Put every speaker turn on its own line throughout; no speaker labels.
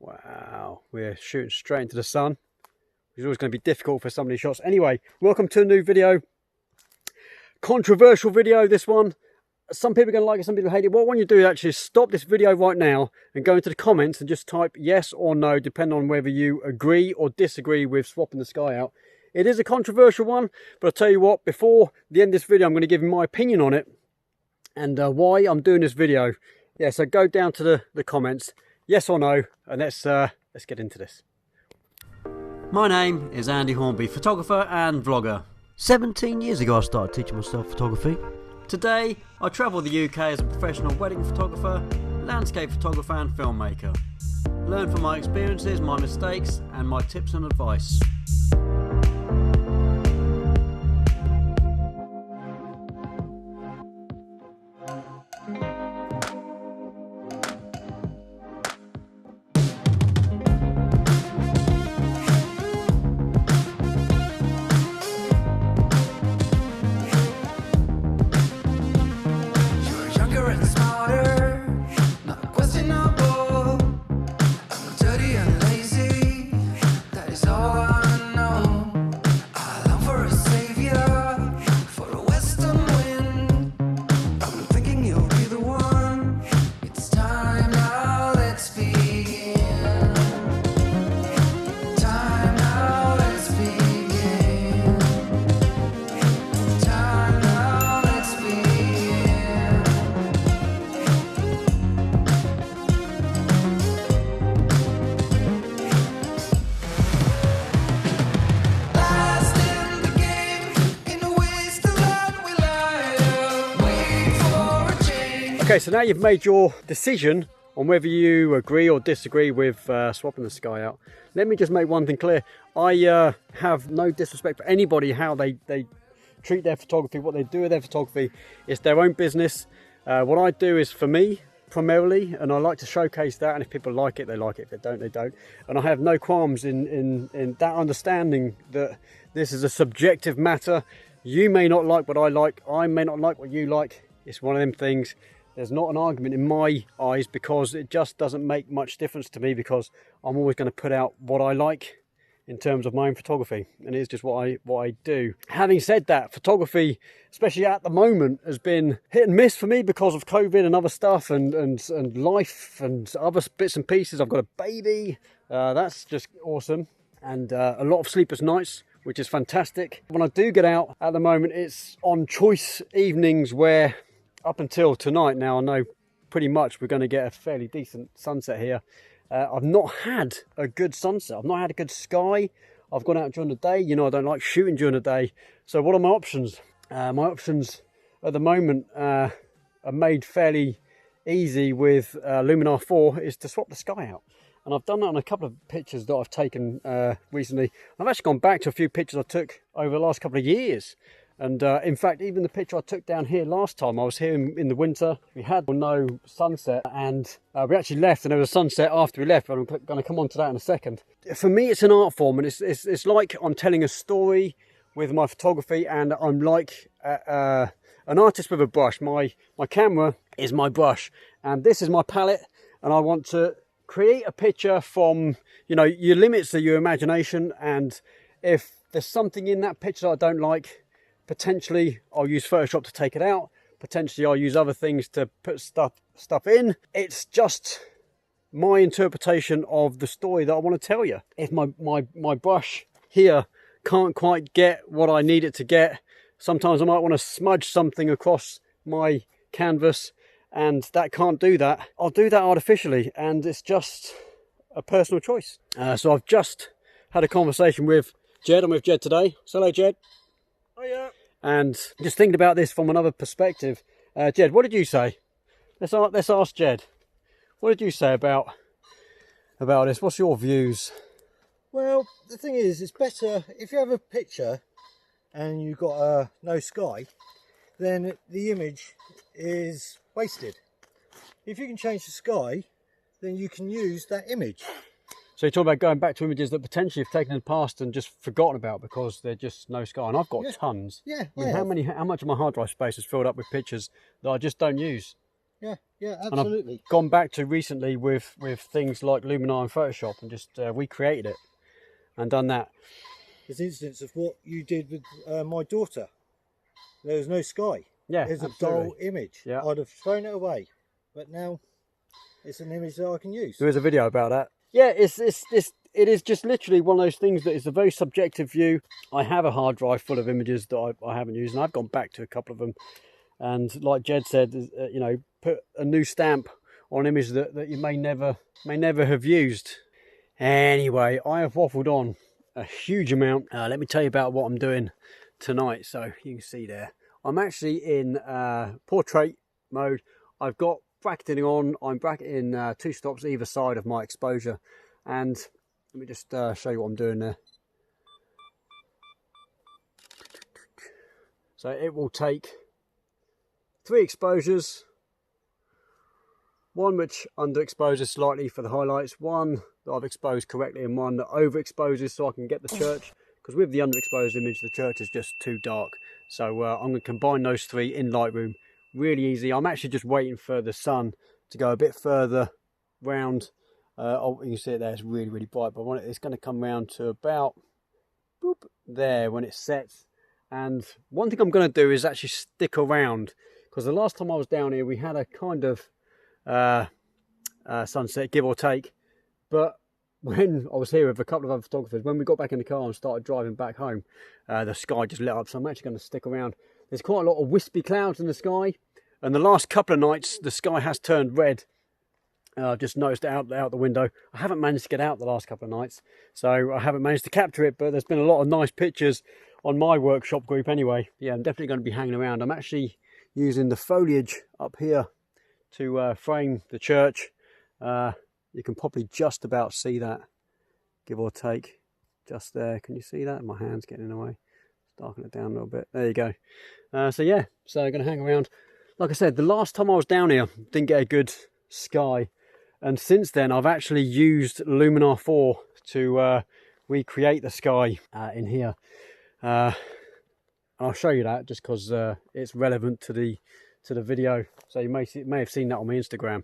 Wow, we're shooting straight into the sun. It's always going to be difficult for some of these shots. Anyway, welcome to a new video. Controversial video, this one. Some people are going to like it, some people hate it. What I want you to do actually is stop this video right now and go into the comments and just type yes or no, depending on whether you agree or disagree with swapping the sky out. It is a controversial one, but I'll tell you what, before the end of this video, I'm going to give you my opinion on it and why I'm doing this video. Yeah, so go down to the comments, yes or no, and let's get into this. My name is Andy Hornby, photographer and vlogger. 17 years ago I started teaching myself photography. Today I travel the UK as a professional wedding photographer, landscape photographer and filmmaker. Learn from my experiences, my mistakes and my tips and advice. Okay, so now you've made your decision on whether you agree or disagree with swapping the sky out. Let me just make one thing clear. I have no disrespect for anybody, how they treat their photography, what they do with their photography. It's their own business. What I do is for me, primarily, and I like to showcase that, and if people like it, they like it. If they don't, they don't. And I have no qualms in that understanding that this is a subjective matter. You may not like what I like. I may not like what you like. It's one of them things. There's not an argument in my eyes because it just doesn't make much difference to me because I'm always going to put out what I like in terms of my own photography, and it's just what I do. Having said that, photography, especially at the moment, has been hit and miss for me because of COVID and other stuff and life and other bits and pieces. I've got a baby, that's just awesome, and a lot of sleepless nights, which is fantastic. When I do get out at the moment, it's on choice evenings where up until tonight, now I know pretty much we're going to get a fairly decent sunset here. I've not had a good sunset. I've not had a good sky. I've gone out during the day. You know, I don't like shooting during the day. So what are my options? My options at the moment are made fairly easy with Luminar 4 is to swap the sky out. And I've done that on a couple of pictures that I've taken recently. I've actually gone back to a few pictures I took over the last couple of years. And in fact, even the picture I took down here last time, I was here in the winter. We had no sunset, and we actually left, and there was a sunset after we left. But I'm going to come on to that in a second. For me, it's an art form, and it's like I'm telling a story with my photography, and I'm like an artist with a brush. My camera is my brush, and this is my palette, and I want to create a picture from, you know, your limits are your imagination, and if there's something in that picture that I don't like, potentially I'll use Photoshop to take it out. Potentially I'll use other things to put stuff in. It's just my interpretation of the story that I want to tell you. If my brush here can't quite get what I need it to get, sometimes I might want to smudge something across my canvas, and that can't do that. I'll do that artificially, and it's just a personal choice. So I've just had a conversation with Jed. I'm with Jed today. So hello, Jed.
Oh yeah.
And just thinking about this from another perspective, Jed, what did you say? Let's ask Jed. What did you say about this? What's your views?
Well, the thing is, it's better if you have a picture and you've got no sky, then the image is wasted. If you can change the sky, then you can use that image.
So you're talking about going back to images that potentially you've taken in the past and just forgotten about because they're just no sky. And I've got tons.
Yeah.
I mean, how much of my hard drive space is filled up with pictures that I just don't use?
Yeah, yeah,
And
absolutely.
I've gone back to recently with things like Luminar and Photoshop and just recreated it and done that.
There's instance of what you did with my daughter. There was no sky.
Yeah,
It was
absolutely.
a dull image.
Yeah.
I'd have thrown it away, but now it's an image that I can use.
There is a video about that. Yeah, it is just literally one of those things that is a very subjective view. I have a hard drive full of images that I haven't used, and I've gone back to a couple of them. And like Jed said, you know, put a new stamp on an image that you may never have used. Anyway, I have waffled on a huge amount. Let me tell you about what I'm doing tonight. So you can see there, I'm actually in portrait mode. I've got bracketing on. I'm bracketing 2 stops either side of my exposure, and let me just show you what I'm doing there. So it will take 3 exposures, one which underexposes slightly for the highlights, one that I've exposed correctly, and one that overexposes so I can get the church, because with the underexposed image the church is just too dark. So I'm going to combine those 3 in Lightroom. Really easy. I'm actually just waiting for the sun to go a bit further round. Oh, you can see it there, it's really bright, but it's going to come round to about boop, there when it sets. And one thing I'm going to do is actually stick around, because the last time I was down here we had a kind of sunset, give or take, but when I was here with a couple of other photographers, when we got back in the car and started driving back home, the sky just lit up. So I'm actually going to stick around. There's quite a lot of wispy clouds in the sky, and the last couple of nights the sky has turned red. I've just noticed it out the window. I haven't managed to get out the last couple of nights, so I haven't managed to capture it, but there's been a lot of nice pictures on my workshop group anyway. Yeah, I'm definitely going to be hanging around. I'm actually using the foliage up here to frame the church. You can probably just about see that, give or take, just there. Can you see that? My hand's getting in the way. Darken it down a little bit. There you go. So yeah, so I'm going to hang around. Like I said, the last time I was down here, didn't get a good sky. And since then, I've actually used Luminar 4 to recreate the sky in here. And I'll show you that just because it's relevant to the video. So you may have seen that on my Instagram.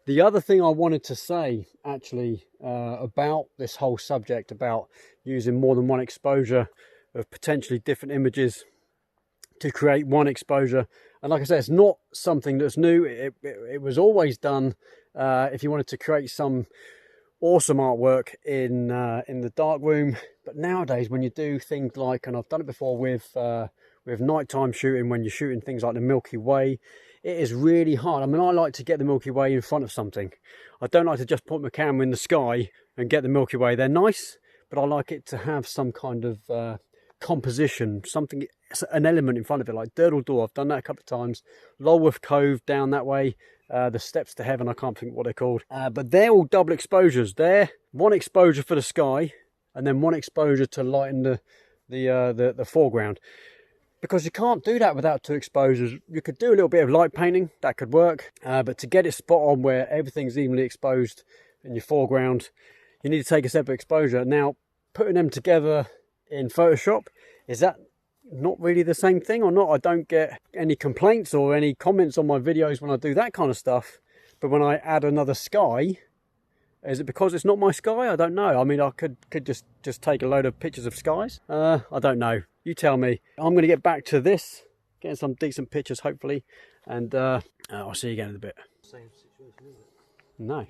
The other thing I wanted to say actually about this whole subject about using more than one exposure of potentially different images to create one exposure, and like I said, it's not something that's new. It was always done if you wanted to create some awesome artwork in the darkroom. But nowadays, when you do things like, and I've done it before with nighttime shooting, when you're shooting things like the Milky Way, it is really hard. I mean, I like to get the Milky Way in front of something. I don't like to just put my camera in the sky and get the Milky Way. They're nice, but I like it to have some kind of composition, something, an element in front of it, like Durdle Door. I've done that a couple of times. Lulworth Cove down that way, the Steps to Heaven, I can't think what they're called. But they're all double exposures. They're one exposure for the sky, and then one exposure to lighten the foreground. Because you can't do that without 2 exposures. You could do a little bit of light painting, that could work. But to get it spot on where everything's evenly exposed in your foreground, you need to take a separate exposure. Now, putting them together in Photoshop, is that not really the same thing or not? I don't get any complaints or any comments on my videos when I do that kind of stuff. But when I add another sky, is it because it's not my sky? I don't know. I mean, I could just take a load of pictures of skies. I don't know. You tell me. I'm going to get back to this, getting some decent pictures, hopefully. And I'll see you again in a bit.
Same situation, isn't it?
No.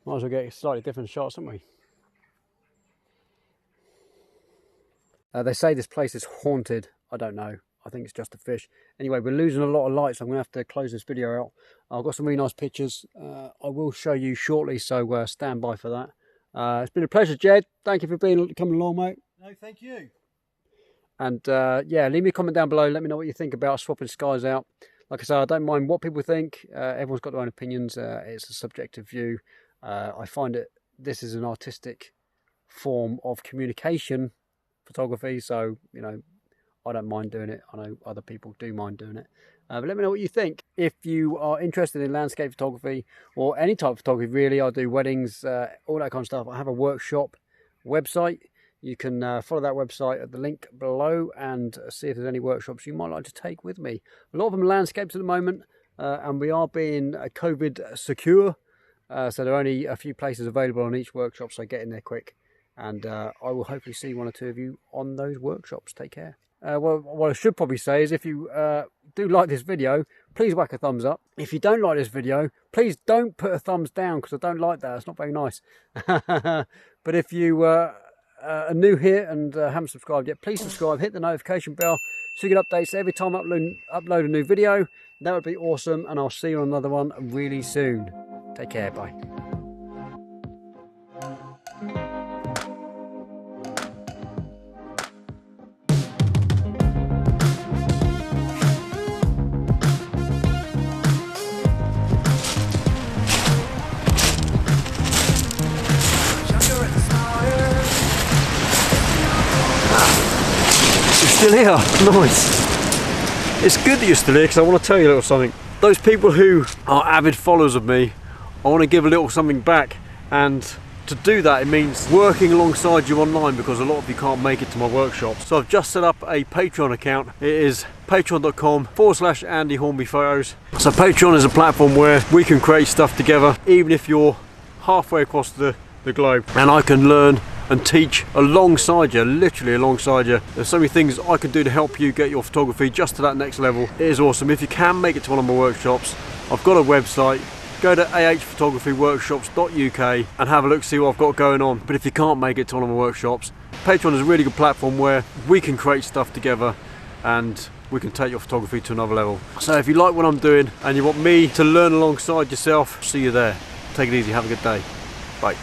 Might as well get slightly different shots, haven't we? They say this place is haunted. I don't know. I think it's just a fish. Anyway, we're losing a lot of light, so I'm going to have to close this video out. I've got some really nice pictures. I will show you shortly, so stand by for that. It's been a pleasure, Jed. Thank you for coming along, mate.
No, thank you.
And yeah, leave me a comment down below. Let me know what you think about swapping skies out. Like I say, I don't mind what people think. Everyone's got their own opinions. It's a subjective view. I find this is an artistic form of communication photography, so you know, I don't mind doing it. I know other people do mind doing it. But let me know what you think. If you are interested in landscape photography or any type of photography, really, I do weddings, all that kind of stuff. I have a workshop website. You can follow that website at the link below and see if there's any workshops you might like to take with me. A lot of them are landscapes at the moment. and we are being COVID secure. So there are only a few places available on each workshop, so get in there quick. And I will hopefully see one or two of you on those workshops. Take care. Well, what I should probably say is if you do like this video, please whack a thumbs up. If you don't like this video, please don't put a thumbs down, because I don't like that. It's not very nice. But if you are new here and haven't subscribed yet, please subscribe, hit the notification bell so you get updates every time I upload a new video. That would be awesome, and I'll see you on another one really soon. Take care, bye. Still here, nice. It's good that you're still here, because I want to tell you a little something. Those people who are avid followers of me, I want to give a little something back, and to do that it means working alongside you online, because a lot of you can't make it to my workshop. So I've just set up a Patreon account. It is patreon.com/Andy Hornby Photos. So Patreon is a platform where we can create stuff together, even if you're halfway across the globe, and I can learn and teach alongside you, literally alongside you. There's so many things I can do to help you get your photography just to that next level. It is awesome. If you can make it to one of my workshops, I've got a website. Go to ahphotographyworkshops.uk and have a look, see what I've got going on. But if you can't make it to one of my workshops, Patreon is a really good platform where we can create stuff together and we can take your photography to another level. So if you like what I'm doing and you want me to learn alongside yourself, see you there. Take it easy, have a good day. Bye.